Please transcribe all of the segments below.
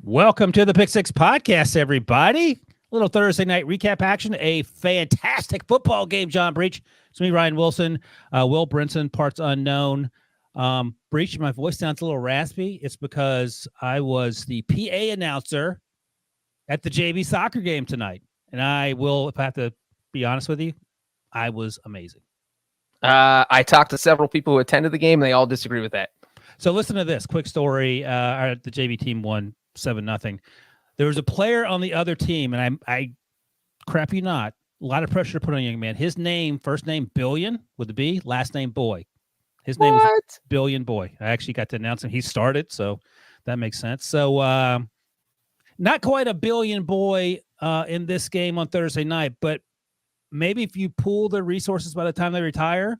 Welcome to the Pick Six Podcast, everybody. Little Thursday night recap action. A fantastic football game, John Breech. It's me, Ryan Wilson, Will Brinson, parts unknown. Breech, my voice sounds a little raspy. It's because I was the PA announcer at the JV soccer game tonight. And I will, if I have to be honest with you, I was amazing. I talked to several people who attended the game, and they all disagree with that. So listen to this quick story. The JV team won 7-0. There was a player on the other team, and I crap you not, a lot of pressure to put on a young man. His name, first name Billion with a B, last name Boy. His name was Billion Boy. I actually got to announce him. He started, so that makes sense. So not quite a Billion Boy in this game on Thursday night, but maybe if you pool the resources by the time they retire,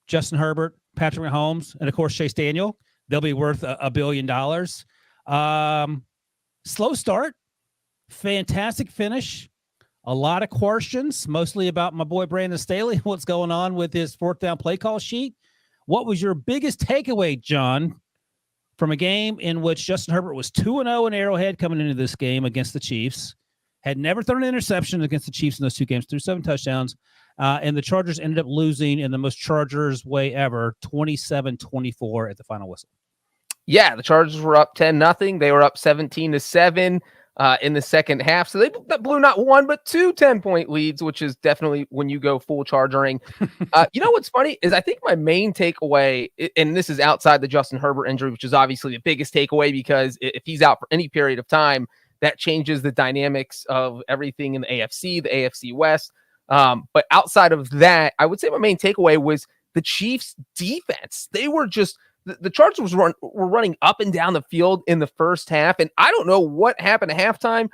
Justin Herbert, Patrick Mahomes, and of course Chase Daniel, they'll be worth $1 billion. Slow start, fantastic finish, a lot of questions, mostly about my boy Brandon Staley, what's going on with his fourth down play call sheet. What was your biggest takeaway, John, from a game in which Justin Herbert was 2-0 in Arrowhead coming into this game against the Chiefs, had never thrown an interception against the Chiefs in those two games, threw 7 touchdowns, and the Chargers ended up losing in the most Chargers way ever, 27-24 at the final whistle. Yeah, the Chargers were up 10-0. They were up 17-7 in the second half. So they blew not one, but 2 10-point leads, which is definitely when you go full chargering. You know what's funny is I think my main takeaway, and this is outside the Justin Herbert injury, which is obviously the biggest takeaway because if he's out for any period of time, that changes the dynamics of everything in the AFC West. But outside of that, I would say my main takeaway was the Chiefs' defense. They were just the Chargers were running up and down the field in the first half, and I don't know what happened at halftime,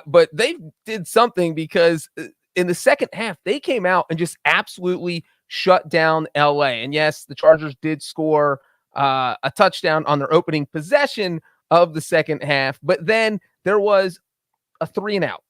but they did something because in the second half they came out and just absolutely shut down LA. And yes, the Chargers did score a touchdown on their opening possession of the second half, but then there was a 3-and-out.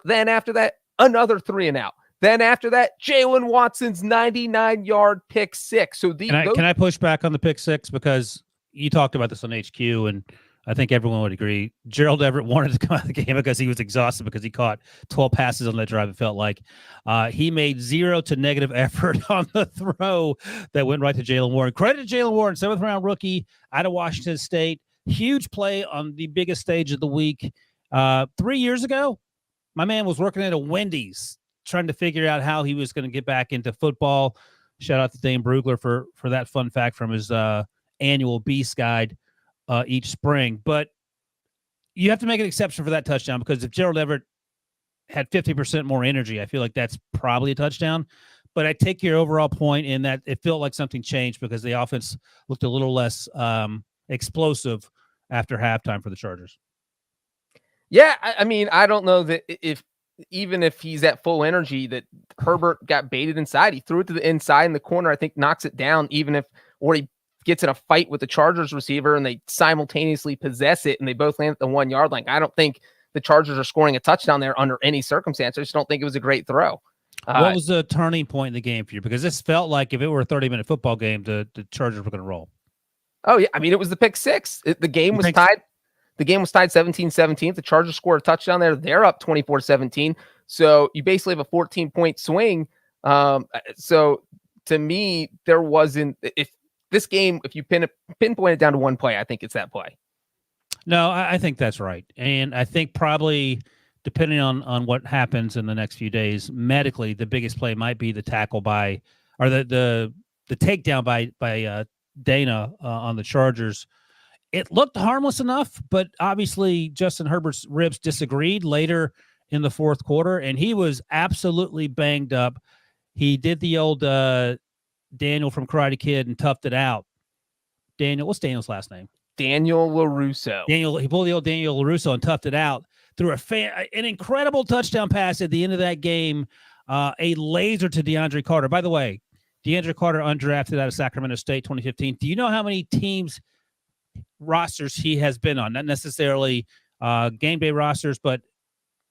Then after that, another 3-and-out. Then after that, Jalen Watson's 99-yard pick six. So can I push back on the pick six? Because you talked about this on HQ, and I think everyone would agree. Gerald Everett wanted to come out of the game because he was exhausted because he caught 12 passes on that drive, it felt like. He made 0 to negative effort on the throw that went right to Jaylen Warren. Credit to Jaylen Warren, 7th-round rookie out of Washington State. Huge play on the biggest stage of the week. 3 years ago, my man was working at a Wendy's, trying to figure out how he was going to get back into football. Shout out to Dane Brugler for that fun fact from his annual Beast Guide each spring. But you have to make an exception for that touchdown because if Gerald Everett had 50% more energy, I feel like that's probably a touchdown. But I take your overall point in that it felt like something changed because the offense looked a little less explosive after halftime for the Chargers. Yeah, I mean, I don't know that even if he's at full energy, that Herbert got baited inside. He threw it to the inside in the corner, I think knocks it down, or he gets in a fight with the Chargers receiver and they simultaneously possess it and they both land at the 1-yard line. I don't think the Chargers are scoring a touchdown there under any circumstance. I just don't think it was a great throw. What was the turning point in the game for you? Because this felt like if it were a 30-minute football game, the Chargers were going to roll. Oh, yeah. I mean, it was the pick six. The game was tied. The game was tied 17-17. The Chargers scored a touchdown there. They're up 24-17. So you basically have a 14-point swing. So to me, there wasn't – if this game, if you pinpoint it down to one play, I think it's that play. No, I think that's right. And I think probably depending on what happens in the next few days, medically, the biggest play might be the tackle by – or the takedown by Dana on the Chargers. It looked harmless enough, but obviously Justin Herbert's ribs disagreed later in the fourth quarter, and he was absolutely banged up. He did the old Daniel from Karate Kid and toughed it out. What's Daniel's last name? Daniel LaRusso. He pulled the old Daniel LaRusso and toughed it out through an incredible touchdown pass at the end of that game, a laser to Deandre Carter. By the way, Deandre Carter undrafted out of Sacramento State 2015. Do you know how many teams – rosters he has been on, not necessarily game day rosters, but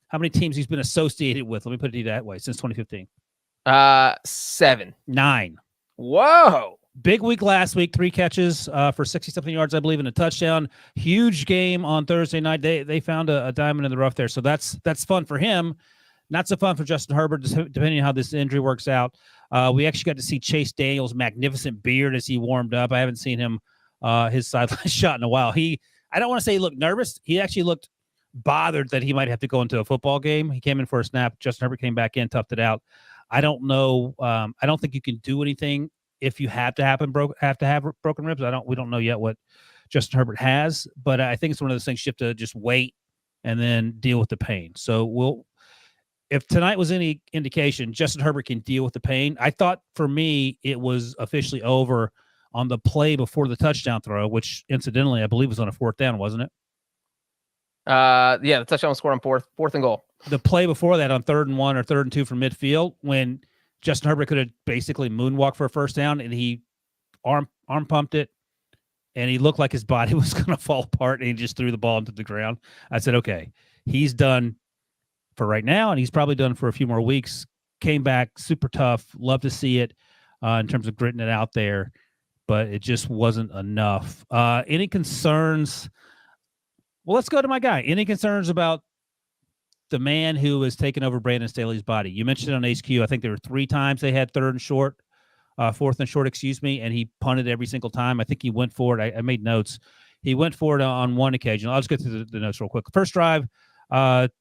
how many teams he's been associated with? Let me put it that way, since 2015. 7. 9. Whoa. Big week last week, 3 catches for 60-something yards, I believe, and a touchdown. Huge game on Thursday night. They found a diamond in the rough there, so that's fun for him. Not so fun for Justin Herbert, depending on how this injury works out. We actually got to see Chase Daniel's magnificent beard as he warmed up. I haven't seen him his sideline shot in a while. I don't want to say he looked nervous. He actually looked bothered that he might have to go into a football game. He came in for a snap. Justin Herbert came back in, toughed it out. I don't know. I don't think you can do anything if you have to have broken ribs. We don't know yet what Justin Herbert has, but I think it's one of those things you have to just wait and then deal with the pain. So if tonight was any indication, Justin Herbert can deal with the pain. I thought for me it was officially over on the play before the touchdown throw, which incidentally I believe was on a 4th down, wasn't it? Yeah, the touchdown was scored on fourth and goal. The play before that on 3rd and 1 or 3rd and 2 from midfield, when Justin Herbert could have basically moonwalked for a first down, and he arm pumped it, and he looked like his body was going to fall apart, and he just threw the ball into the ground. I said, okay, he's done for right now, and he's probably done for a few more weeks. Came back super tough. Love to see it in terms of gritting it out there, but it just wasn't enough. Any concerns? Well, let's go to my guy. Any concerns about the man who has taken over Brandon Staley's body? You mentioned it on HQ. I think there were 3 times they had 4th and short, and he punted every single time. I think he went for it. I made notes. He went for it on one occasion. I'll just get through the notes real quick. First drive, 4th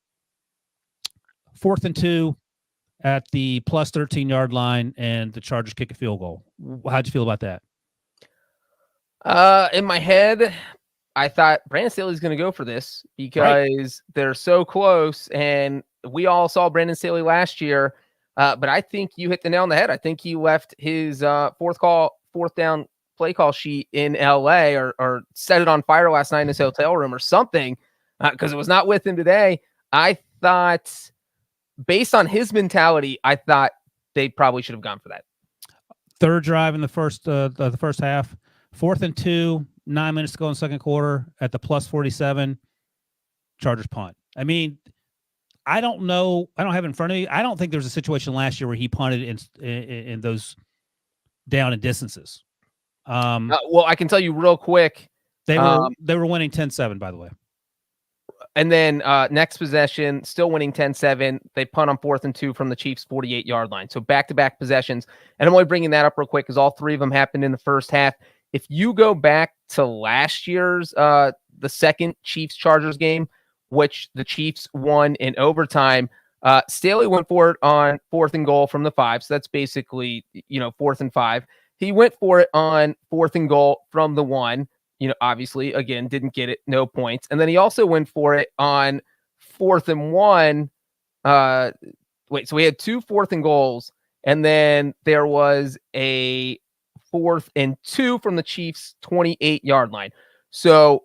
and 2 at the plus 13-yard line, and the Chargers kick a field goal. How'd you feel about that? In my head, I thought Brandon Staley's going to go for this because they're so close, and we all saw Brandon Staley last year. But I think you hit the nail on the head. I think he left his 4th down play call sheet in LA or set it on fire last night in his hotel room or something because it was not with him today. I thought, based on his mentality, I thought they probably should have gone for that. Third drive in the first half, 4th and 2. 9 minutes to go in the second quarter at the plus 47, Chargers punt. I mean, I don't know. I don't have it in front of me. I don't think there was a situation last year where he punted in those down and distances. Well, I can tell you real quick. They were winning 10-7, by the way. And then next possession, still winning 10-7. They punt on 4th and 2 from the Chiefs' 48-yard line. So back-to-back possessions. And I'm only bringing that up real quick because all 3 of them happened in the first half. If you go back to last year's, the second Chiefs-Chargers game, which the Chiefs won in overtime, Staley went for it on 4th and goal from the 5. So that's basically, 4th and 5. He went for it on 4th and goal from the 1. Obviously, again, didn't get it, no points. And then he also went for it on 4th and 1. So we had 2 4th and goals, and then there was a 4th and 2 from the Chiefs' 28-yard line. So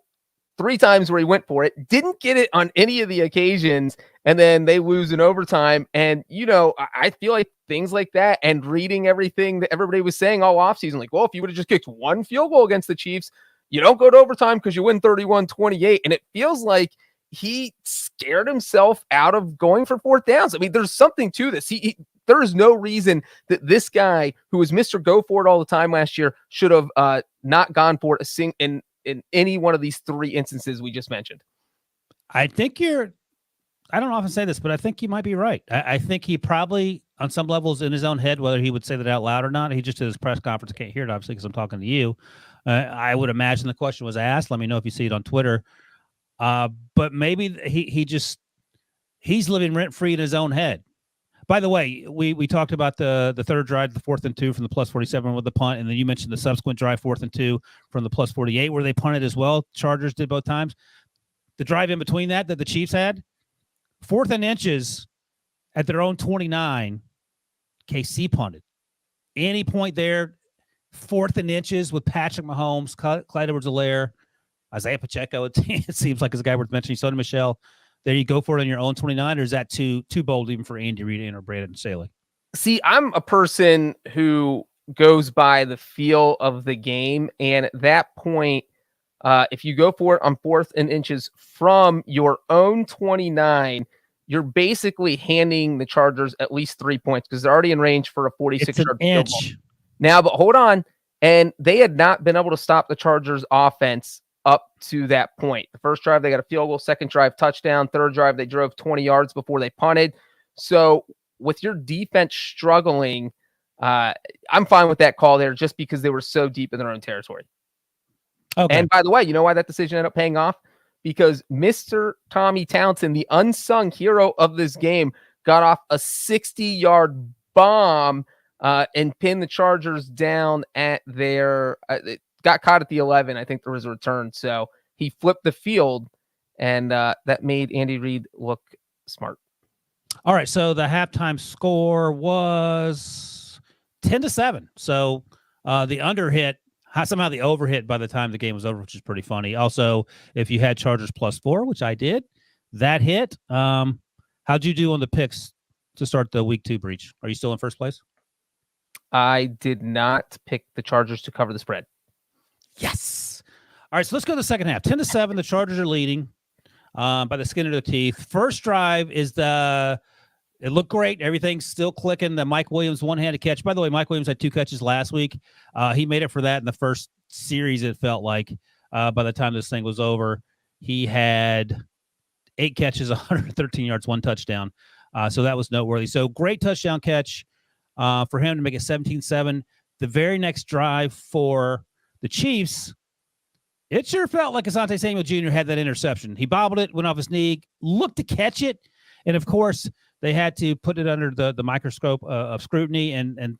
3 times where he went for it, didn't get it on any of the occasions, and then they lose in overtime. And, I feel like things like that, and reading everything that everybody was saying all offseason, like, well, if you would have just kicked 1 field goal against the Chiefs, you don't go to overtime because you win 31-28. And it feels like he scared himself out of going for 4th downs. I mean, there's something to this. There is no reason that this guy, who was Mr. Go For It all the time last year, should have not gone for it in any one of these 3 instances we just mentioned. I think I don't often say this, but I think you might be right. I think he probably, on some levels, in his own head, whether he would say that out loud or not, he just did his press conference. I can't hear it, obviously, because I'm talking to you. I would imagine the question was asked. Let me know if you see it on Twitter. But maybe he's living rent-free in his own head. By the way, we talked about the third drive, the 4th and 2 from the plus 47 with the punt, and then you mentioned the subsequent drive, 4th and 2 from the plus 48, where they punted as well. Chargers did both times. The drive in between that the Chiefs had, 4th and inches at their own 29, KC punted. Any point there, 4th and inches with Patrick Mahomes, Clyde Edwards-Helaire, Isaiah Pacheco. It seems like it's a guy worth mentioning. Sonny Michel. There you go for it on your own 29, or is that too bold even for Andy Reid or Brandon Staley? See, I'm a person who goes by the feel of the game, and at that point, if you go for it on 4th and inches from your own 29, you're basically handing the Chargers at least 3 points because they're already in range for a 46-yard field goal. Now, but hold on. And they had not been able to stop the Chargers offense up to that point. The first drive, they got a field goal, second drive, touchdown, third drive, they drove 20 yards before they punted. So with your defense struggling, I'm fine with that call there just because they were so deep in their own territory. Okay. And by the way, you know why that decision ended up paying off? Because Mr. Tommy Townsend, the unsung hero of this game, got off a 60-yard bomb and pinned the Chargers down at their it got caught at the 11. I think there was a return. So he flipped the field, and that made Andy Reid look smart. All right, so the halftime score was 10-7. So the under hit, somehow the over hit by the time the game was over, which is pretty funny. Also, if you had Chargers +4, which I did, that hit. How'd you do on the picks to start the week 2 Breech? Are you still in first place? I did not pick the Chargers to cover the spread. Yes. All right, so let's go to the second half. 10-7, the Chargers are leading by the skin of their teeth. First drive is it looked great. Everything's still clicking. The Mike Williams one-handed catch. By the way, Mike Williams had 2 catches last week. He made it for that in the first series, it felt like. By the time this thing was over, he had 8 catches, 113 yards, 1 touchdown. So that was noteworthy. So great touchdown catch for him to make it 17-7. The very next drive for the Chiefs, it sure felt like Asante Samuel Jr. had that interception. He bobbled it, went off his knee, looked to catch it, and of course they had to put it under the microscope of scrutiny, and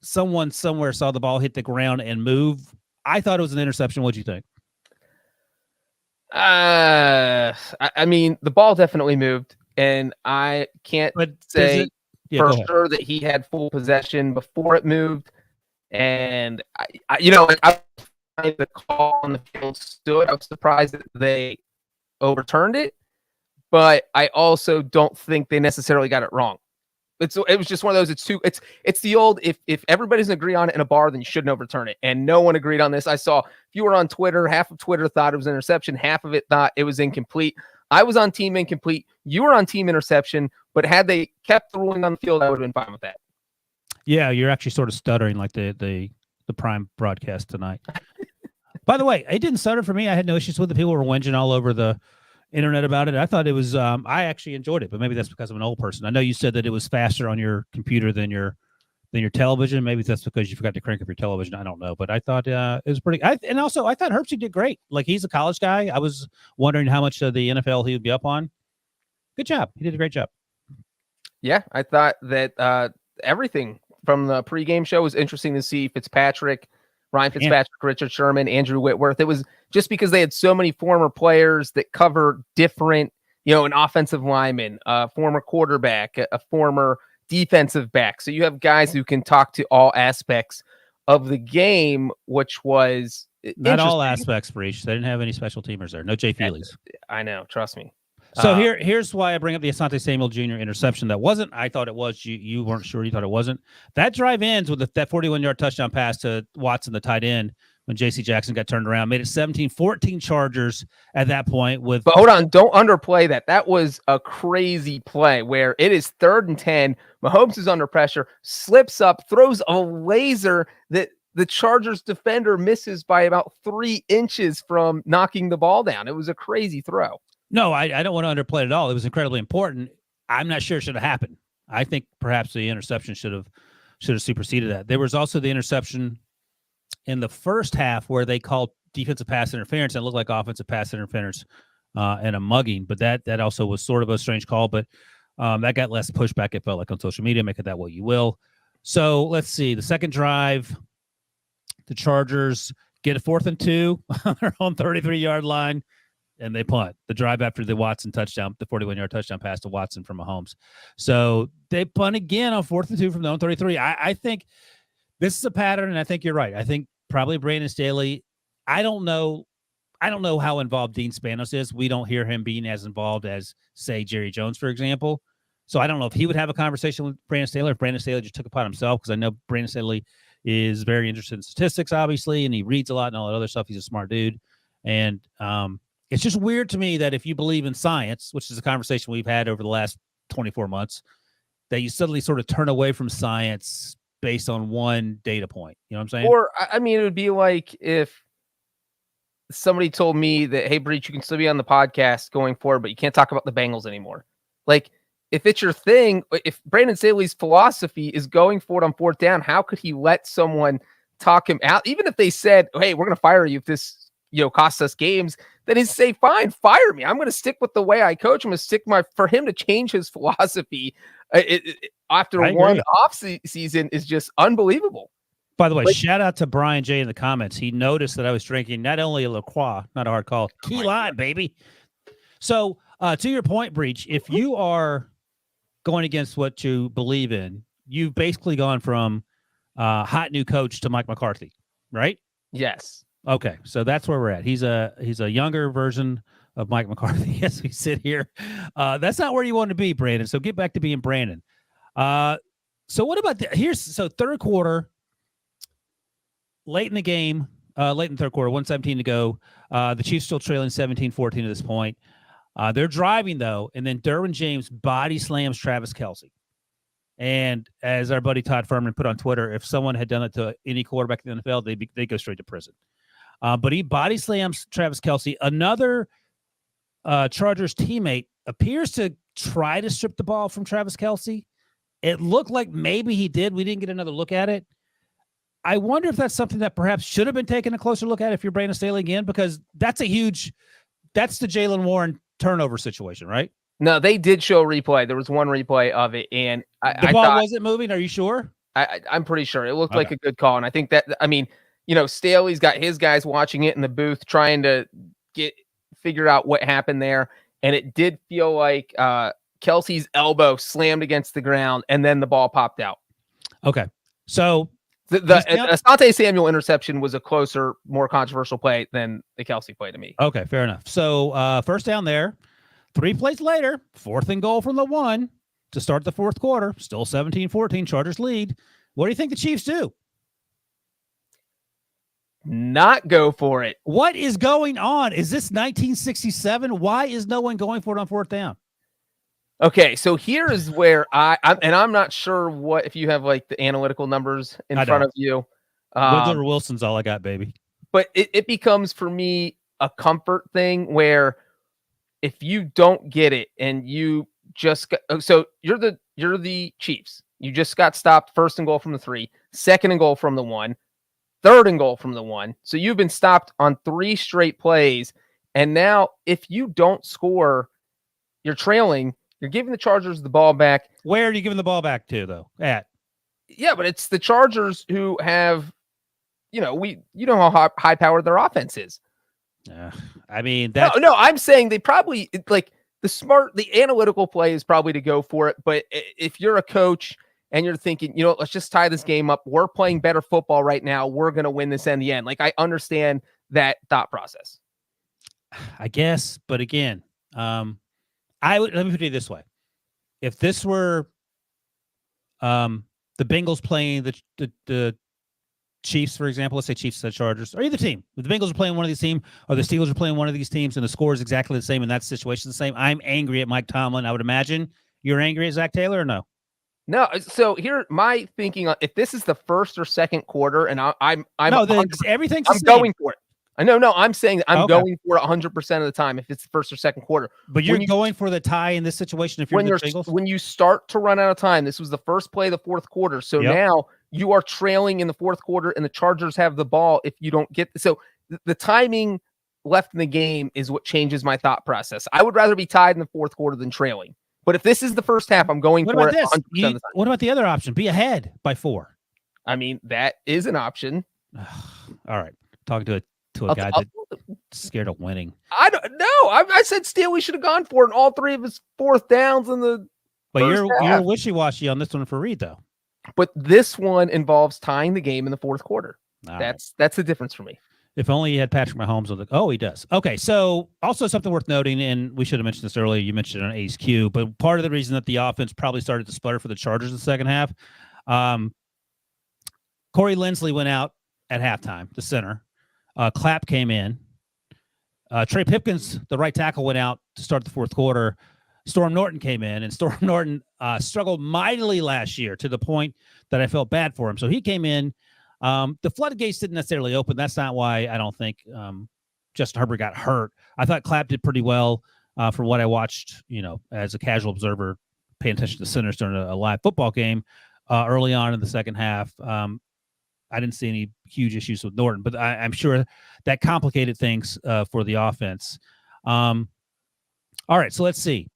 someone somewhere saw the ball hit the ground and move. I thought it was an interception. What'd you think? I mean, the ball definitely moved, and I can't say for sure that he had full possession before it moved. And I the call on the field stood. I was surprised that they overturned it, but I also don't think they necessarily got it wrong. It was just one of those. It's the old if everybody doesn't agree on it in a bar, then you shouldn't overturn it. And no one agreed on this. I saw if you were on Twitter, half of Twitter thought it was an interception, half of it thought it was incomplete. I was on team incomplete. You were on team interception. But had they kept the ruling on the field, I would have been fine with that. Yeah, you're actually sort of stuttering like the Prime broadcast tonight. By the way, it didn't stutter for me. I had no issues with it. People were whinging all over the internet about it. I thought it was I actually enjoyed it, but maybe that's because I'm an old person. I know you said that it was faster on your computer than your television. Maybe that's because you forgot to crank up your television. I don't know, but I thought it was pretty. And also, I thought Herbert did great. Like, he's a college guy. I was wondering how much of the NFL he would be up on. Good job. He did a great job. Yeah, I thought that everything from the pregame show was interesting to see. Ryan Fitzpatrick, Richard Sherman, Andrew Whitworth. It was just because they had so many former players that cover different, an offensive lineman, a former quarterback, a former defensive back. So you have guys who can talk to all aspects of the game, which was not all aspects, Breech. They didn't have any special teamers there. No Jay Feely's. I know. Trust me. So here's why I bring up the Asante Samuel Jr. interception. That wasn't. I thought it was. You weren't sure. You thought it wasn't. That drive ends with that 41-yard touchdown pass to Watson, the tight end, when J.C. Jackson got turned around. Made it 17-14 Chargers at that point. But hold on, don't underplay that. That was a crazy play where it is 3rd and 10. Mahomes is under pressure, slips up, throws a laser that the Chargers defender misses by about 3 inches from knocking the ball down. It was a crazy throw. No, I don't want to underplay it at all. It was incredibly important. I'm not sure it should have happened. I think perhaps the interception should have superseded that. There was also the interception in the first half where they called defensive pass interference and it looked like offensive pass interference and a mugging. But that also was sort of a strange call. But that got less pushback, it felt like, on social media. Make it that what you will. So let's see. The second drive, the Chargers get a 4th and 2 on their own 33-yard line. And they punt the drive after the Watson touchdown, the 41-yard touchdown pass to Watson from Mahomes. So they punt again on 4th and 2 from their own 33. I think this is a pattern, and I think you're right. I think probably Brandon Staley. I don't know how involved Dean Spanos is. We don't hear him being as involved as, say, Jerry Jones, for example. So I don't know if he would have a conversation with Brandon Staley, or if Brandon Staley just took it upon himself, because I know Brandon Staley is very interested in statistics, obviously, and he reads a lot and all that other stuff. He's a smart dude. And it's just weird to me that if you believe in science, which is a conversation we've had over the last 24 months, that you suddenly sort of turn away from science based on one data point. You know what I'm saying? Or, I mean, it would be like if somebody told me that, hey, Breech, you can still be on the podcast going forward, but you can't talk about the Bengals anymore. Like, if it's your thing, if Brandon Staley's philosophy is going for it on fourth down, how could he let someone talk him out? Even if they said, hey, we're going to fire you if this, costs us games, then he'd say, fine, fire me. I'm going to stick with the way I coach. I'm going to stick for him to change his philosophy after one off season is just unbelievable. By the way, shout out to Brian J in the comments. He noticed that I was drinking not only a LaCroix, not a hard call, key lime, baby. So to your point, Breech, if you are going against what you believe in, you've basically gone from hot new coach to Mike McCarthy, right? Yes. Okay, so that's where we're at. He's a younger version of Mike McCarthy as we sit here. That's not where you want to be, Brandon. So get back to being Brandon. So what about third quarter, late in the game, late in the third quarter, 1:17 to go. The Chiefs still trailing 17-14 at this point. They're driving, though, and then Derwin James body slams Travis Kelce. And as our buddy Todd Furman put on Twitter, if someone had done it to any quarterback in the NFL, they'd go straight to prison. But he body slams Travis Kelce. Another Chargers teammate appears to try to strip the ball from Travis Kelce. It looked like maybe he did. We didn't get another look at it. I wonder if that's something that perhaps should have been taken a closer look at if you're Brandon Staley again, because that's the Jaylen Warren turnover situation, right? No, they did show a replay. There was one replay of it, and the ball wasn't moving. Are you sure? I'm pretty sure it looked like a good call, and I think that Staley's got his guys watching it in the booth, trying to figure out what happened there, and it did feel like Kelce's elbow slammed against the ground, and then the ball popped out. Okay, so the Asante Samuel interception was a closer, more controversial play than the Kelce play to me. Okay, fair enough. So first down there, 3 plays later, 4th and goal from the 1 to start the fourth quarter, still 17-14, Chargers lead. What do you think the Chiefs do? Not go for it. What is going on? Is this 1967? Why is no one going for it on fourth down? Okay, so here is where I'm not sure if you have like the analytical numbers in front of you. Woodler Wilson's all I got, baby. But it becomes for me a comfort thing where if you don't get it and you just so you're the Chiefs. You just got stopped 1st and goal from the 3, 2nd and goal from the 1, 3rd and goal from the 1. So you've been stopped on 3 straight plays. And now if you don't score, you're trailing. You're giving the Chargers the ball back. Where are you giving the ball back to, though? Yeah, but it's the Chargers who have, how high powered their offense is. I mean, no, I'm saying they probably the analytical play is probably to go for it. But if you're a coach and you're thinking, let's just tie this game up. We're playing better football right now. We're going to win this in the end. Like, I understand that thought process. I guess, but again, let me put it this way. If this were the Bengals playing the Chiefs, for example, let's say Chiefs and Chargers, or either team, if the Bengals are playing one of these teams, or the Steelers are playing one of these teams, and the score is exactly the same, and that situation is the same, I'm angry at Mike Tomlin. I would imagine you're angry at Zach Taylor, or no? No. So here, my thinking: if this is the 1st or 2nd quarter, and everything's I'm going for it. No, I'm saying I'm going for it 100% of the time if it's the 1st or 2nd quarter. But you're going for the tie in this situation if you're the Bengals? When you start to run out of time, this was the first play of the 4th quarter. So now you are trailing in the 4th quarter, and the Chargers have the ball if you don't get – so the timing left in the game is what changes my thought process. I would rather be tied in the 4th quarter than trailing. But if this is the first half, I'm going for it 100% of the time. What about the other option? Be ahead by 4. I mean, that is an option. All right. Talking to a guy that's scared of winning. I don't know. I said Staley should have gone for it in all 3 of his 4th downs in the But you're wishy-washy on this one for Reed, though. But this one involves tying the game in the 4th quarter. That's the difference for me. If only he had Patrick Mahomes. Oh, he does. Okay, so also something worth noting, and we should have mentioned this earlier. You mentioned it on Ace Q, but part of the reason that the offense probably started to sputter for the Chargers in the second half, Corey Linsley went out at halftime, the center. Clapp came in. Trey Pipkins, the right tackle, went out to start the 4th quarter. Storm Norton came in, and Storm Norton struggled mightily last year to the point that I felt bad for him. So he came in. The floodgates didn't necessarily open. That's not why I don't think Justin Herbert got hurt. I thought Clapp did pretty well from what I watched, as a casual observer, paying attention to Sinners during a live football game early on in the second half. I didn't see any huge issues with Norton, but I'm sure that complicated things for the offense. All right, so let's see.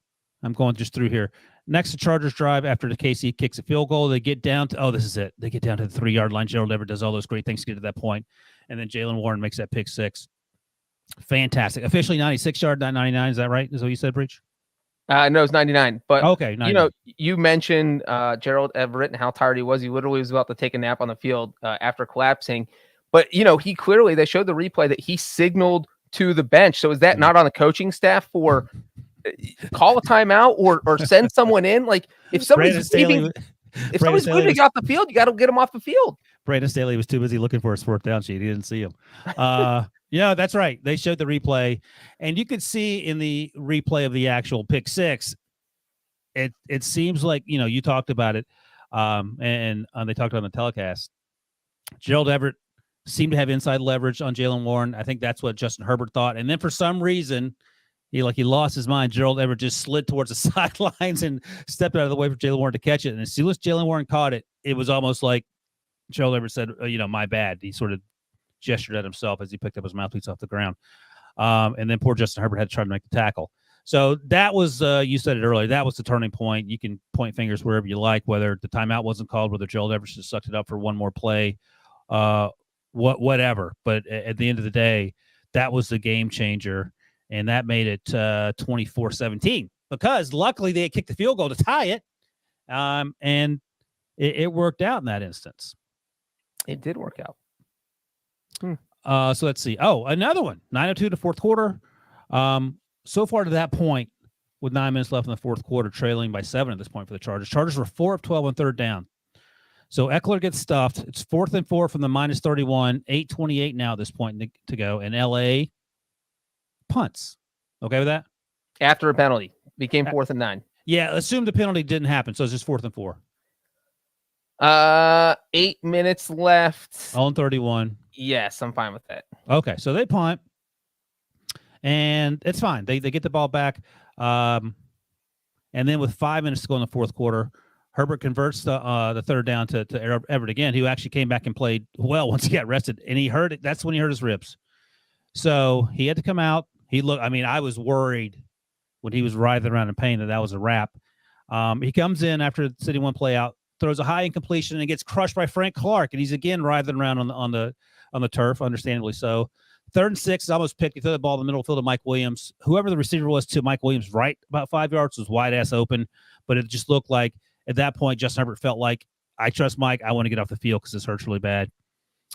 I'm going just through here. Next, the Chargers drive after the KC kicks a field goal. They get down to, this is it. They get down to the 3-yard line. Gerald Everett does all those great things to get to that point. And then Jalen Warren makes that pick six. Fantastic. Officially 96-yard, not 99. Is that right? Is that what you said, Breech? No, it's 99. But, okay, 99. You mentioned Gerald Everett and how tired he was. He literally was about to take a nap on the field after collapsing. But, he clearly, they showed the replay that he signaled to the bench. So is that not on the coaching staff for call a timeout or send someone in? Like, if somebody's leaving, if somebody's moving off the field, you got to get them off the field. Brandon Staley was too busy looking for his fourth down sheet. He didn't see him. Yeah, that's right. They showed the replay, and you could see in the replay of the actual pick six, it seems like, you talked about it, and they talked on the telecast. Gerald Everett seemed to have inside leverage on Jalen Warren. I think that's what Justin Herbert thought. And then for some reason, he lost his mind. Gerald Everett just slid towards the sidelines and stepped out of the way for Jalen Warren to catch it. And as soon as Jalen Warren caught it, it was almost like Gerald Everett said, my bad. He sort of gestured at himself as he picked up his mouthpiece off the ground. And then poor Justin Herbert had to try to make the tackle. So that was, you said it earlier, that was the turning point. You can point fingers wherever you like, whether the timeout wasn't called, whether Gerald Everett just sucked it up for one more play, whatever. But at the end of the day, that was the game changer. And that made it 24-17 because luckily they had kicked the field goal to tie it. And it worked out in that instance. It did work out. So let's see. Another one. 9:02 to fourth quarter. So far to that point, with 9 minutes left in the fourth quarter, trailing by 7 at this point for the Chargers. Chargers were 4 of 12 on third down. So Eckler gets stuffed. It's 4th and 4 from the -31. 8:28 now at this point to go. And LA punts. Okay with that? After a penalty. Became 4th and 9. Yeah, assume the penalty didn't happen. So it's just 4th and 4. 8 minutes left. On 31. Yes, I'm fine with that. Okay, so they punt. And it's fine. They get the ball back. And then with 5 minutes to go in the fourth quarter, Herbert converts the third down to Everett again, who actually came back and played well once he got rested. And he hurt it. That's when he hurt his ribs. So he had to come out. I was worried when he was writhing around in pain that was a wrap. He comes in after sitting one play out, throws a high incompletion, and gets crushed by Frank Clark. And he's again writhing around on the turf, understandably so. 3rd and 6 is almost picked. He threw the ball in the middle of the field to Mike Williams. Whoever the receiver was to Mike Williams, right about 5 yards, was wide ass open. But it just looked like at that point, Justin Herbert felt like, I trust Mike. I want to get off the field because this hurts really bad.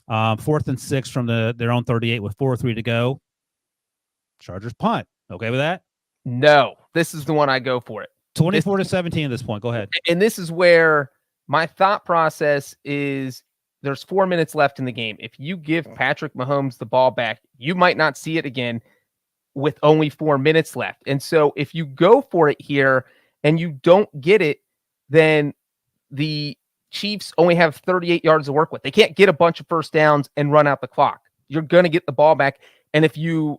4th and 6 from their own 38 with 4:03 to go. Chargers punt. Okay with that? No, this is the one I go for it. 24-17 at this point. Go ahead. And this is where my thought process is. There's 4 minutes left in the game. If you give Patrick Mahomes the ball back, you might not see it again with only 4 minutes left. And so if you go for it here and you don't get it, then the Chiefs only have 38 yards to work with. They can't get a bunch of first downs and run out the clock. You're going to get the ball back. And if you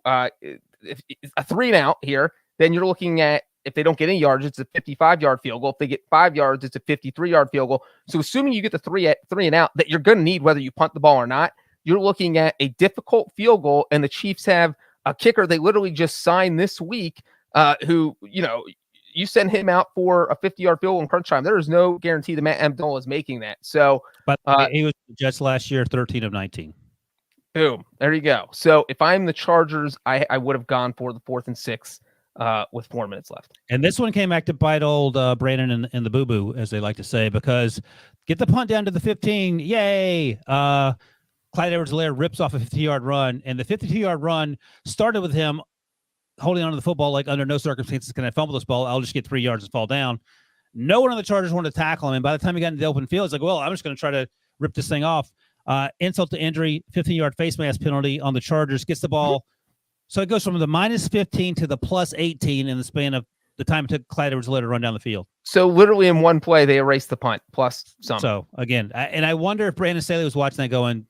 if a 3-and-out here, then you're looking at, if they don't get any yards, it's a 55-yard field goal. If they get 5 yards, it's a 53-yard field goal. So assuming you get the 3-and-out that you're going to need whether you punt the ball or not, you're looking at a difficult field goal. And the Chiefs have a kicker they literally just signed this week who, you send him out for a 50-yard field goal in crunch time. There is no guarantee that Matt Abdullah is making that. So, but he was just last year, 13 of 19. Boom. There you go. So if I'm the Chargers, I would have gone for the 4th and 6 with 4 minutes left. And this one came back to bite old Brandon and the boo-boo, as they like to say, because get the punt down to the 15. Yay. Clyde Edwards-Helaire rips off a 50-yard run, and the 52-yard run started with him holding onto the football like under no circumstances can I fumble this ball. I'll just get 3 yards and fall down. No one on the Chargers wanted to tackle him, and by the time he got into the open field, it's like, well, I'm just going to try to rip this thing off. Insult to injury, 15-yard face mask penalty on the Chargers, gets the ball. So it goes from the -15 to the +18 in the span of the time it took Clyde Edwards-Helaire to run down the field. So literally in one play, they erased the punt plus some. So again, I wonder if Brandon Staley was watching that going,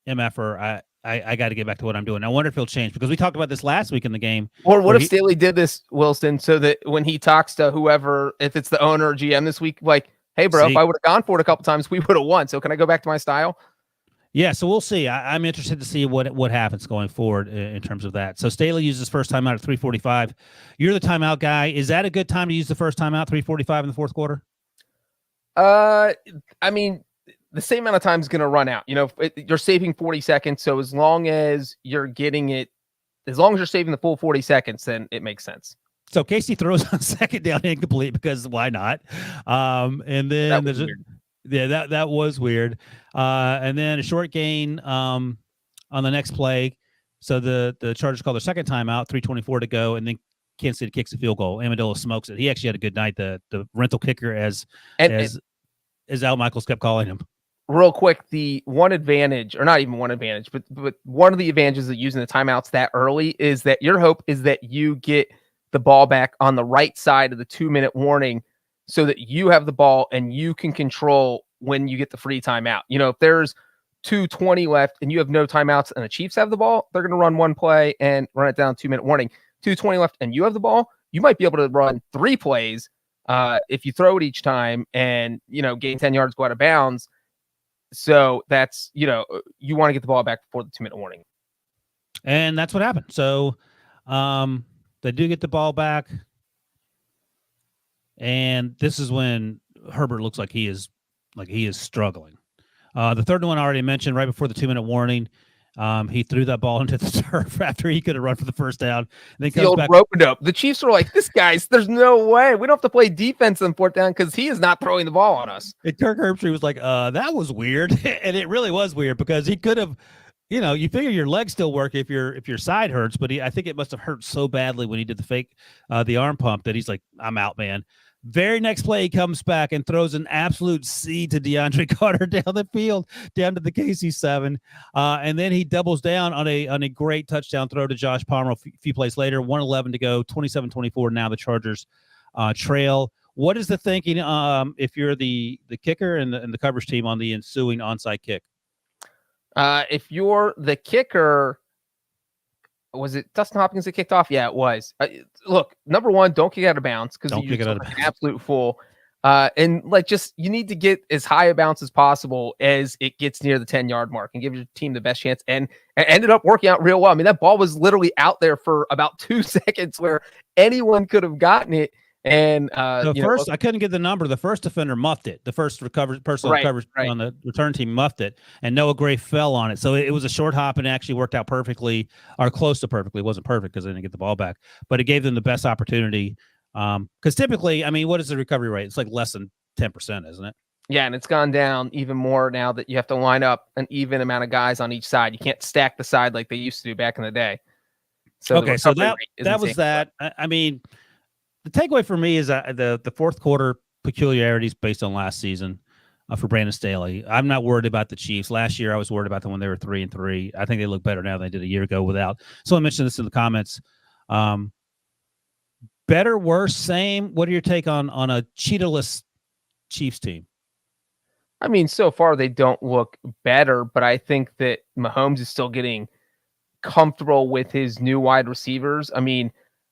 MFer, I got to get back to what I'm doing. I wonder if he'll change, because we talked about this last week in the game. Or what if Staley did this, Wilson, so that when he talks to whoever, if it's the owner or GM this week, like, hey, bro, if I would have gone for it a couple times, we would have won. So can I go back to my style? Yeah, so we'll see. I'm interested to see what happens going forward in terms of that. So Staley uses first timeout at 3:45. You're the timeout guy. Is that a good time to use the first timeout, 3:45 in the fourth quarter? I mean, the same amount of time is going to run out. You're saving 40 seconds. So as long as you're getting it, as long as you're saving the full 40 seconds, then it makes sense. So Casey throws on second down incomplete, because why not? And then there's that was weird. And then a short gain on the next play. So the Chargers call their second timeout, 3:24 to go, and then Kansas City kicks a field goal. Amendola smokes it. He actually had a good night. The rental kicker, as Al Michaels kept calling him. Real quick, the one advantage, or not even one advantage, but one of the advantages of using the timeouts that early is that your hope is that you get the ball back on the right side of the 2-minute warning, so that you have the ball and you can control when you get the free timeout. If there's 2:20 left and you have no timeouts and the Chiefs have the ball, they're going to run one play and run it down 2-minute warning. 2:20 left and you have the ball, you might be able to run 3 plays if you throw it each time and, gain 10 yards, go out of bounds. So that's, you want to get the ball back before the 2-minute warning. And that's what happened. So they do get the ball back. And this is when Herbert looks like he is struggling. The third one I already mentioned, right before the 2-minute warning, he threw that ball into the turf after he could have run for the first down. And then the old rope-a-dope. The Chiefs were like, there's no way. We don't have to play defense on fourth down because he is not throwing the ball on us. And Kirk Herbstreit was like, that was weird. And it really was weird, because he could have, you figure your legs still work if your side hurts, but I think it must have hurt so badly when he did the fake, the arm pump, that he's like, I'm out, man. Very next play, he comes back and throws an absolute seed to Deandre Carter down the field, down to the KC7. And then he doubles down on a great touchdown throw to Josh Palmer a few plays later. 1:11 to go, 27-24. Now the Chargers trail. What is the thinking if you're the kicker and the coverage team on the ensuing onside kick? If you're the kicker, was it Dustin Hopkins that kicked off? Yeah, it was. Look, number one, don't kick out of bounds, because you kick out of bounds. An absolute fool. And you need to get as high a bounce as possible as it gets near the 10-yard mark and give your team the best chance. And it ended up working out real well. I mean, that ball was literally out there for about 2 seconds where anyone could have gotten it. And I couldn't get the number. The first defender muffed it. The first coverage on the return team muffed it, and Noah Gray fell on it. So it was a short hop, and it actually worked out perfectly, or close to perfectly. It wasn't perfect because they didn't get the ball back, but it gave them the best opportunity. Because typically, I mean, what is the recovery rate? It's like less than 10%, isn't it? Yeah, and it's gone down even more now that you have to line up an even amount of guys on each side. You can't stack the side like they used to do back in the day. So okay, so that was that. I mean, the takeaway for me is the fourth quarter peculiarities based on last season for Brandon Staley. I'm not worried about the Chiefs. Last year, I was worried about them when they were 3-3. I think they look better now than they did a year ago without. Someone mentioned this in the comments. Better, worse, same? What are your take on a cheetah-less Chiefs team? I mean, so far they don't look better, but I think that Mahomes is still getting comfortable with his new wide receivers. I mean,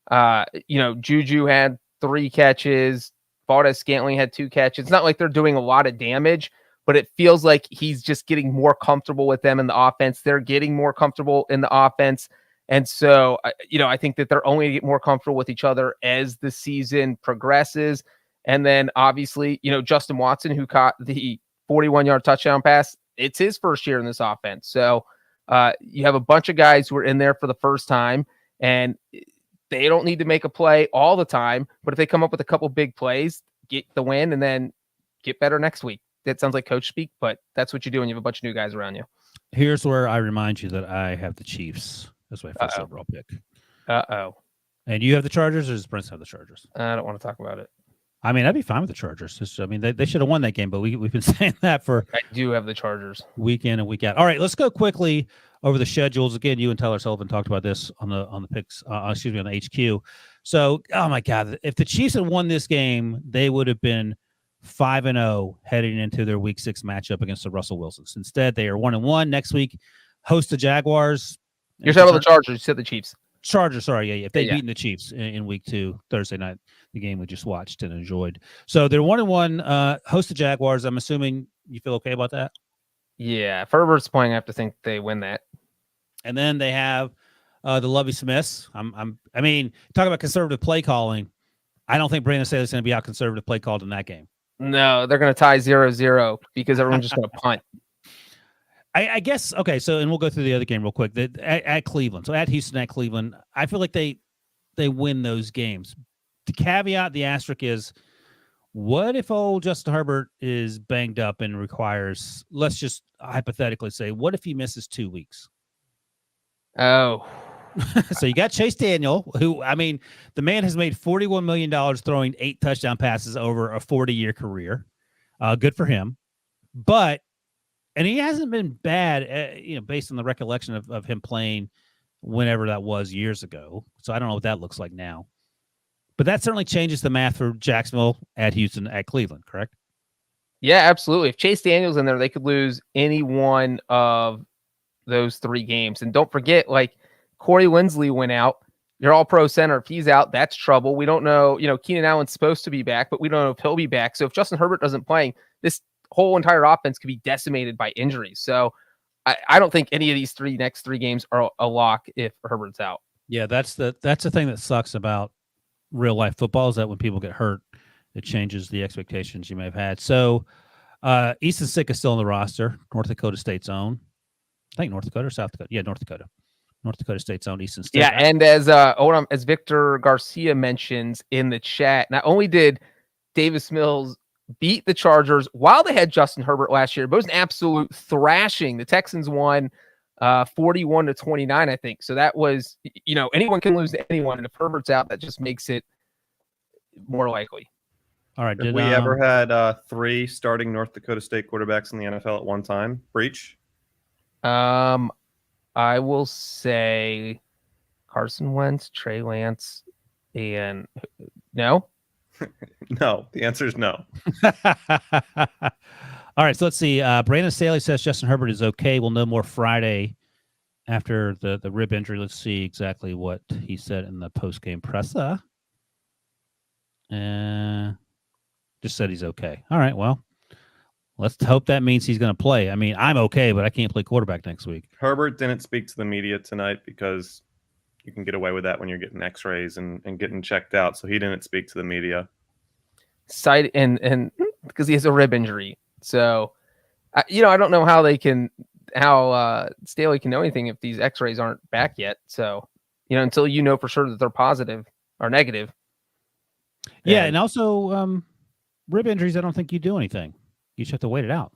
Juju had 3 catches. Valdez-Scantling had 2 catches. It's not like they're doing a lot of damage, but it feels like he's just getting more comfortable with them in the offense. They're getting more comfortable in the offense. And so, I think that they're only going to get more comfortable with each other as the season progresses. And then obviously, Justin Watson, who caught the 41-yard touchdown pass, it's his first year in this offense. So you have a bunch of guys who are in there for the first time, and they don't need to make a play all the time, but if they come up with a couple big plays, get the win, and then get better next week. That sounds like coach speak, but that's what you do when you have a bunch of new guys around you. Here's where I remind you that I have the Chiefs. That's my first overall pick. And you have the Chargers, or does Prince have the Chargers? I don't want to talk about it. I mean, I'd be fine with the Chargers. They should have won that game, but we've been saying that for. I do have the Chargers week in and week out. All right, let's go quickly over the schedules again. You and Tyler Sullivan talked about this on the picks. On the HQ. So, oh my God, if the Chiefs had won this game, they would have been 5-0 heading into their Week 6 matchup against the Russell Wilsons. Instead, they are 1-1 next week. Host the Jaguars. You're talking about the Chargers. You said the Chiefs. Chargers, sorry, yeah. If they'd Yeah. beaten the Chiefs in Week 2, Thursday night, the game we just watched and enjoyed. So they're 1-1. Host the Jaguars. I'm assuming you feel okay about that. Yeah, if Herbert's playing, I have to think they win that. And then they have the Lovie Smiths. I mean, talk about conservative play calling. I don't think Brandon Staley's going to be out conservative play called in that game. No, they're going to tie 0-0 because everyone's just going to punt. I guess, okay, so, and we'll go through the other game real quick. At Cleveland. So at Houston, at Cleveland, I feel like they win those games. The caveat, the asterisk is, what if old Justin Herbert is banged up and requires, let's just hypothetically say, what if he misses 2 weeks? Oh. So you got Chase Daniel, who, I mean, the man has made $41 million throwing 8 touchdown passes over a 40-year career. Good for him. And he hasn't been bad, based on the recollection of him playing whenever that was years ago. So I don't know what that looks like now. But that certainly changes the math for Jacksonville, at Houston, at Cleveland, correct? Yeah, absolutely. If Chase Daniel's in there, they could lose any one of those 3 games. And don't forget, like, Corey Linsley went out. Your all-pro center, if he's out, that's trouble. We don't know. Keenan Allen's supposed to be back, but we don't know if he'll be back. So if Justin Herbert doesn't play, this whole entire offense could be decimated by injuries. So I don't think any of these next three games are a lock if Herbert's out. Yeah, that's the thing that sucks about real life football, is that when people get hurt, it changes the expectations you may have had. So Easton Stick is still on the roster, North Dakota State's own. I think North Dakota or South Dakota. Yeah, North Dakota. North Dakota State's own Easton Stick. Yeah, and as Victor Garcia mentions in the chat, not only did Davis Mills beat the Chargers while they had Justin Herbert last year, but it was an absolute thrashing. The Texans won 41-29, I think. So that was, anyone can lose to anyone. And if Herbert's out, that just makes it more likely. All right. Did we ever had 3 starting North Dakota State quarterbacks in the NFL at one time? Breech? I will say Carson Wentz, Trey Lance, and no. No, the answer is no. All right, so let's see. Brandon Staley says Justin Herbert is okay. We'll know more Friday after the rib injury. Let's see exactly what he said in the post-game presser. Just said he's okay. All right, well, let's hope that means he's going to play. I mean, I'm okay, but I can't play quarterback next week. Herbert didn't speak to the media tonight because you can get away with that when you're getting x-rays and getting checked out. So he didn't speak to the media. And because he has a rib injury. So, I don't know how Staley can know anything if these x-rays aren't back yet. So, until you know for sure that they're positive or negative. Yeah, and also rib injuries, I don't think you do anything. You just have to wait it out.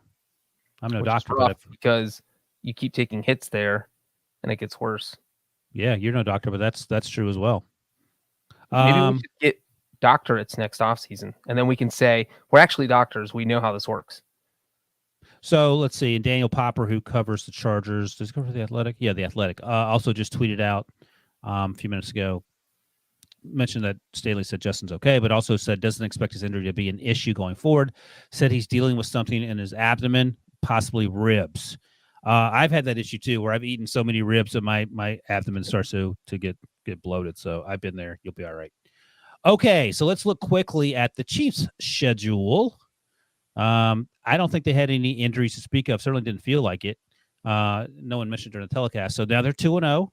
I'm no doctor, but because you keep taking hits there and it gets worse. Yeah, you're no doctor, but that's true as well. Maybe we should get doctorates next offseason, and then we can say we're actually doctors. We know how this works. So let's see. Daniel Popper, who covers the Chargers, does he cover the Athletic? Yeah, the Athletic. Also just tweeted out a few minutes ago, mentioned that Staley said Justin's okay, but also said doesn't expect his injury to be an issue going forward. Said he's dealing with something in his abdomen, possibly ribs. I've had that issue too, where I've eaten so many ribs that my abdomen starts to get bloated. So I've been there. You'll be all right. Okay, so let's look quickly at the Chiefs' schedule. I don't think they had any injuries to speak of. Certainly didn't feel like it. No one mentioned during the telecast. So now they're 2-0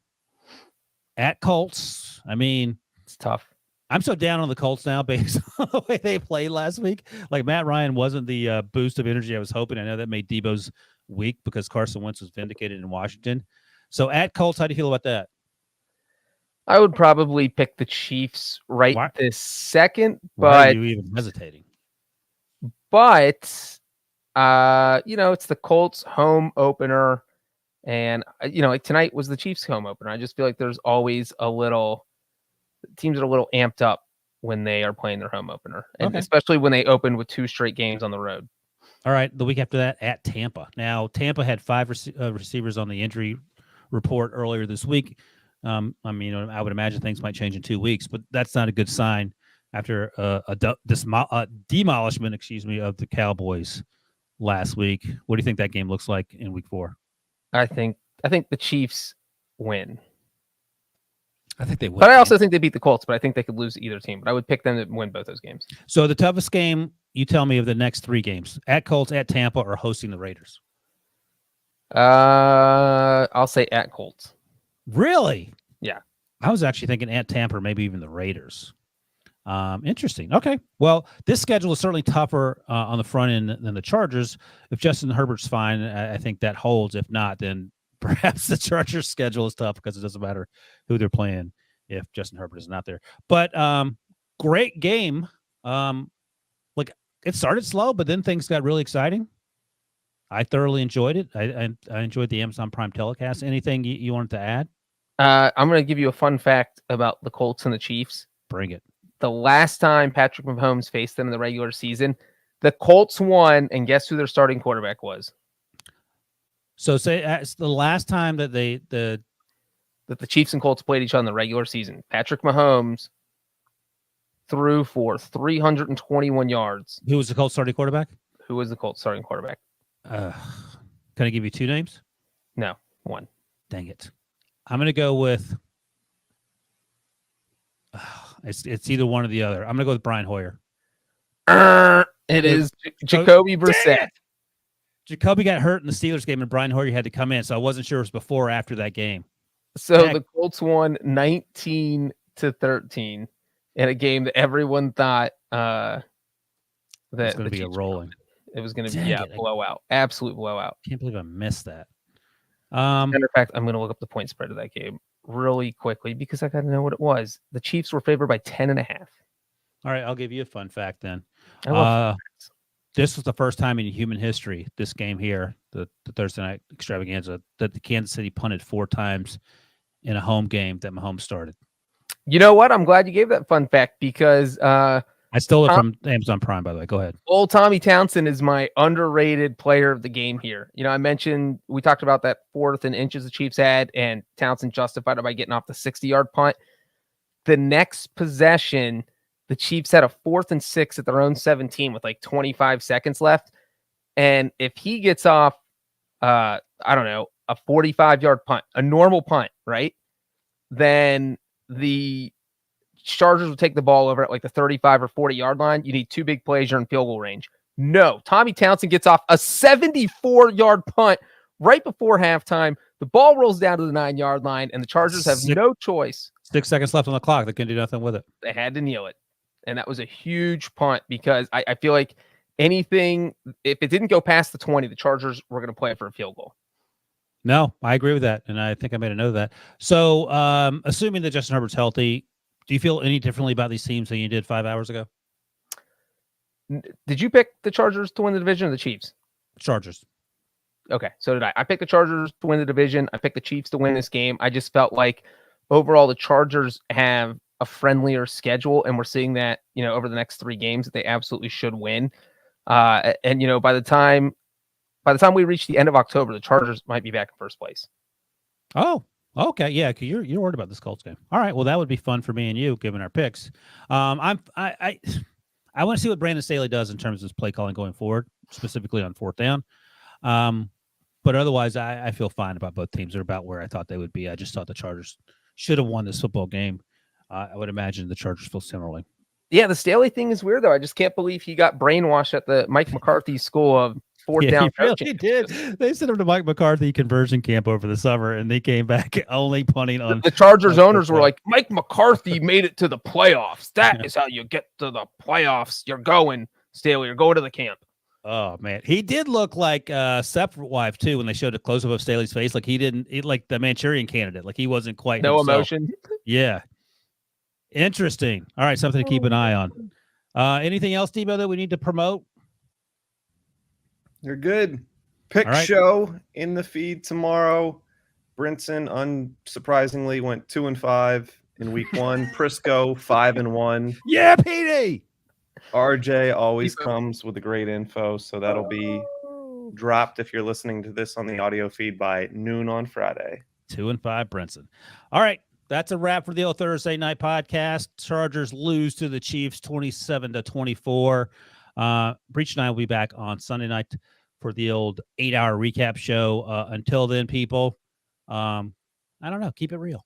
at Colts. I mean, it's tough. I'm so down on the Colts now based on the way they played last week. Like, Matt Ryan wasn't the boost of energy I was hoping. I know that made Debo's week because Carson Wentz was vindicated in Washington. So at Colts, how do you feel about that? I would probably pick the Chiefs this second, but why are you even hesitating? But it's the Colts home opener, and like tonight was the Chiefs home opener. I just feel like there's always teams are a little amped up when they are playing their home opener, and especially when they open with 2 straight games on the road. All right, the week after that at Tampa. Now, Tampa had 5 receivers on the injury report earlier this week. I mean, I would imagine things might change in 2 weeks, but that's not a good sign after demolishment, of the Cowboys last week. What do you think that game looks like in week 4? I think the Chiefs win. I think they would. But I also think they beat the Colts, but I think they could lose to either team. But I would pick them to win both those games. So the toughest game, you tell me, of the next 3 games: at Colts, at Tampa, or hosting the Raiders? I'll say at Colts. Really? Yeah. I was actually thinking at Tampa, or maybe even the Raiders. Interesting. Okay. Well, this schedule is certainly tougher on the front end than the Chargers. If Justin Herbert's fine, I think that holds. If not, then perhaps the Chargers' schedule is tough because it doesn't matter who they're playing if Justin Herbert is not there. But great game. Like, it started slow, but then things got really exciting. I thoroughly enjoyed it. I enjoyed the Amazon Prime telecast. Anything you wanted to add? I'm going to give you a fun fact about the Colts and the Chiefs. Bring it. The last time Patrick Mahomes faced them in the regular season, the Colts won, and guess who their starting quarterback was? So say it's the last time that the Chiefs and Colts played each other in the regular season. Patrick Mahomes threw for 321 yards. Who was the Colts starting quarterback? Who was the Colts starting quarterback? Can I give you 2 names? No, 1. Dang it. I'm going to go with it's either one or the other. I'm going to go with Brian Hoyer. It is Jacoby Brissett. Jacoby got hurt in the Steelers game, and Brian Hoyer had to come in, so I wasn't sure it was before or after that game. So the Colts won 19-13 in a game that everyone thought that it was going to be a rolling. It was going to be blowout, absolute blowout. Can't believe I missed that. Matter of fact, I'm going to look up the point spread of that game really quickly because I got to know what it was. The Chiefs were favored by 10.5. All right, I'll give you a fun fact then. I love this was the first time in human history, this game here, the Thursday night extravaganza, that the Kansas City punted 4 times in a home game that Mahomes started. You know what? I'm glad you gave that fun fact because I stole it from Amazon Prime, by the way. Go ahead. Old Tommy Townsend is my underrated player of the game here. You know, we talked about that 4th and inches the Chiefs had, and Townsend justified it by getting off the 60-yard punt. The next possession, the Chiefs had a 4th and 6 at their own 17 with like 25 seconds left. And if he gets off, I don't know, a 45-yard punt, a normal punt, right? Then the Chargers would take the ball over at like the 35 or 40-yard line. You need 2 big plays, you're in field goal range. No, Tommy Townsend gets off a 74-yard punt right before halftime. The ball rolls down to the 9-yard line, and the Chargers have no choice. 6 seconds left on the clock. They couldn't do nothing with it. They had to kneel it. And that was a huge punt because I feel like anything, if it didn't go past the 20, the Chargers were going to play it for a field goal. No, I agree with that. And I think I made a note of that. So assuming that Justin Herbert's healthy, do you feel any differently about these teams than you did 5 hours ago? Did you pick the Chargers to win the division or the Chiefs? Chargers. Okay, so did I. I picked the Chargers to win the division. I picked the Chiefs to win this game. I just felt like overall the Chargers have a friendlier schedule, and we're seeing that, you know, over the next 3 games that they absolutely should win. And you know, by the time we reach the end of October, the Chargers might be back in first place. Oh, okay, yeah, because you're worried about this Colts game. All right, well, that would be fun for me and you, given our picks. I want to see what Brandon Staley does in terms of his play calling going forward, specifically on 4th down. But otherwise, I feel fine about both teams. They're about where I thought they would be. I just thought the Chargers should have won this football game. I would imagine the Chargers feel similarly. Yeah, the Staley thing is weird, though. I just can't believe he got brainwashed at the Mike McCarthy school of 4th down. He really did. They sent him to Mike McCarthy conversion camp over the summer, and they came back only punting on. The Chargers owners were like, Mike McCarthy made it to the playoffs. That is how you get to the playoffs. You're going, Staley. You're going to the camp. Oh man, he did look like Separate Wife too when they showed a close up of Staley's face. Like like the Manchurian Candidate. Like he wasn't quite no himself. Emotion. Yeah, interesting. All right, something to keep an eye on. Anything else, Debo, that we need to promote? You're good. Pick show in the feed tomorrow. Brinson, unsurprisingly, went 2-5 in week 1. Prisco 5-1. Yeah, PD. RJ always comes with the great info, so that'll be dropped if you're listening to this on the audio feed by noon on Friday. 2-5, Brinson. All right, That's a wrap for the old Thursday night podcast. Chargers lose to the Chiefs 27-24. Breech and I will be back on Sunday night for the old 8-hour recap show. Until then, people, I don't know. Keep it real.